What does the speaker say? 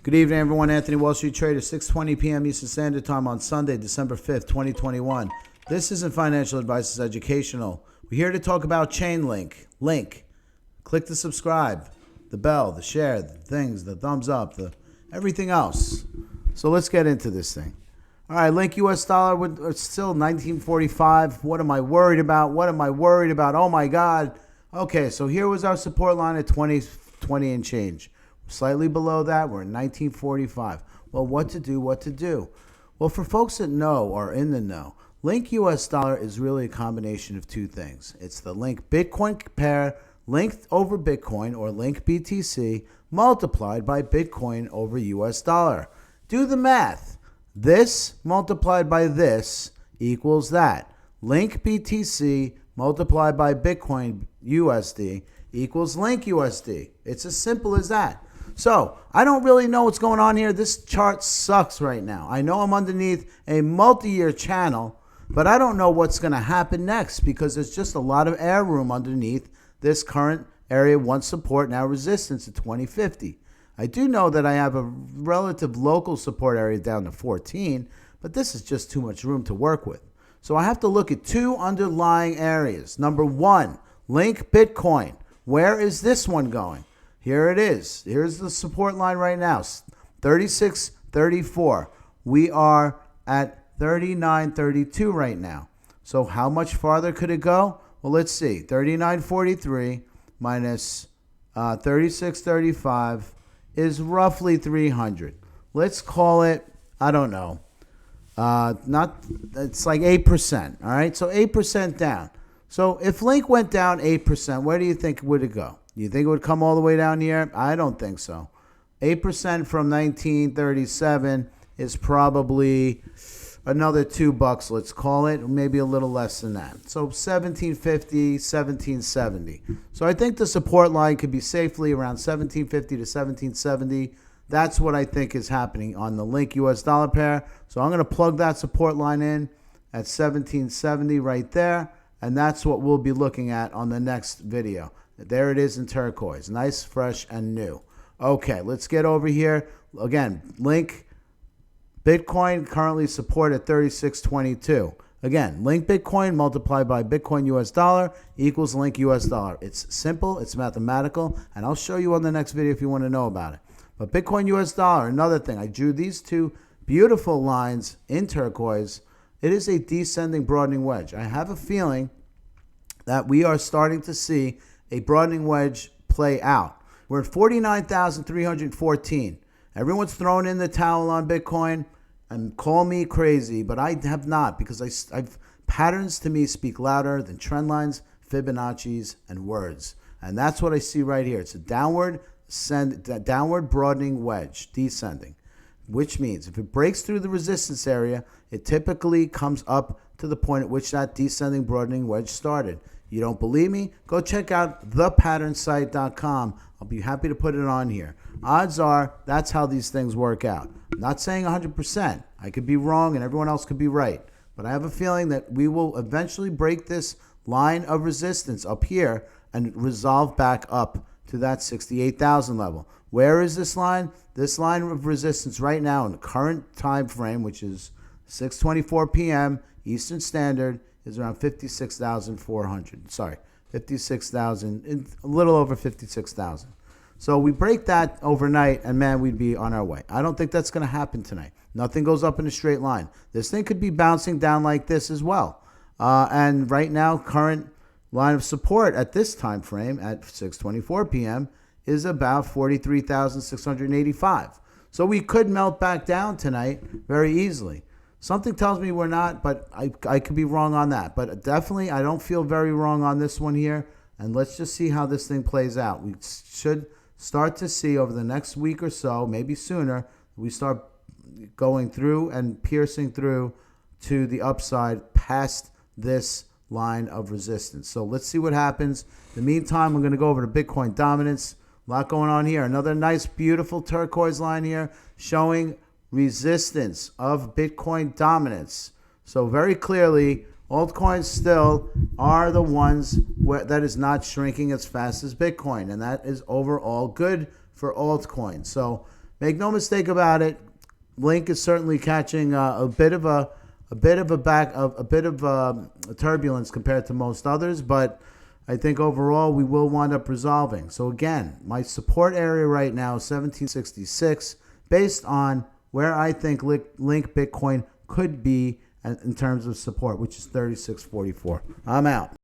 Good evening, everyone. Anthony, Wall Street Trader, 6:20 p.m. Eastern Standard Time on Sunday, December 5th, 2021. This isn't financial advice, it's educational. We're here to talk about Chainlink. Link. Click the subscribe, the bell, the share, the things, the thumbs up, the everything else. So let's get into this thing. All right, Link US dollar, it's still 1945. What am I worried about? Oh, my God. Okay, so here was our support line at 20 and change. Slightly below that, we're in 1945. Well, what to do? Well, for folks that know or in the know, Link US dollar is really a combination of two things. It's the Link Bitcoin pair, Link over Bitcoin, or Link BTC, multiplied by Bitcoin over US dollar. Do the math. This multiplied by this equals that. Link BTC multiplied by Bitcoin USD equals Link USD. It's as simple as that. So I don't really know what's going on here. This chart sucks right now. I know I'm underneath a multi-year channel, but I don't know what's going to happen next because there's just a lot of air room underneath this current area 1 support, now resistance at 2050. I do know that I have a relative local support area down to 14, but this is just too much room to work with. So I have to look at two underlying areas. Number one, Link Bitcoin. Where is this one going? Here it is. Here's the support line right now, 36.34. We are at 39.32 right now. So how much farther could it go? Well, let's see. 39.43 minus 36.35 is roughly 300. Let's call it, I don't know, it's like 8%. All right, so 8% down. So if Link went down 8%, where do you think would it go? You think it would come all the way down here? I don't think so. 8% from 1937 is probably another $2, let's call it, maybe a little less than that. So 1750, 1770. So I think the support line could be safely around 1750 to 1770. That's what I think is happening on the Link US dollar pair. So I'm going to plug that support line in at 1770 right there. And that's what we'll be looking at on the next video. There it is in turquoise. Nice, fresh, and new. Okay, let's get over here. Again, Link Bitcoin currently support at 36.22. Again, Link Bitcoin multiplied by Bitcoin US dollar equals Link US dollar. It's simple, it's mathematical, and I'll show you on the next video if you want to know about it. But Bitcoin US dollar, another thing. I drew these two beautiful lines in turquoise. It is a descending broadening wedge. I have a feeling that we are starting to see a broadening wedge play out. We're at 49,314. Everyone's throwing in the towel on Bitcoin and call me crazy, but I have not because I've patterns to me speak louder than trend lines, Fibonacci's, and words. And that's what I see right here. It's a downward broadening wedge, descending, which means if it breaks through the resistance area, it typically comes up to the point at which that descending broadening wedge started. You don't believe me? Go check out thepatternSite.com. I'll be happy to put it on here. Odds are that's how these things work out. I'm not saying 100%. I could be wrong and everyone else could be right. But I have a feeling that we will eventually break this line of resistance up here and resolve back up to that 68,000 level. Where is this line? This line of resistance right now in the current time frame, which is 6:24 p.m. Eastern Standard, is around 56,400. Sorry, 56,000, a little over 56,000. So we break that overnight, and man, we'd be on our way. I don't think that's going to happen tonight. Nothing goes up in a straight line. This thing could be bouncing down like this as well. And right now, current line of support at this time frame at 6:24 p.m. is about 43,685. So we could melt back down tonight very easily. Something tells me we're not, but I could be wrong on that. But definitely, I don't feel very wrong on this one here. And let's just see how this thing plays out. We should start to see over the next week or so, maybe sooner, we start going through and piercing through to the upside past this line of resistance. So let's see what happens. In the meantime, we're going to go over to Bitcoin dominance. A lot going on here. Another nice, beautiful turquoise line here showing resistance of Bitcoin dominance. So very clearly, altcoins still are the ones that is not shrinking as fast as Bitcoin, and that is overall good for altcoins. So make no mistake about it. Link is certainly catching a bit of turbulence compared to most others, but I think overall we will wind up resolving. So again, my support area right now is 1766, based on where I think Link Bitcoin could be in terms of support, which is 36.44. I'm out.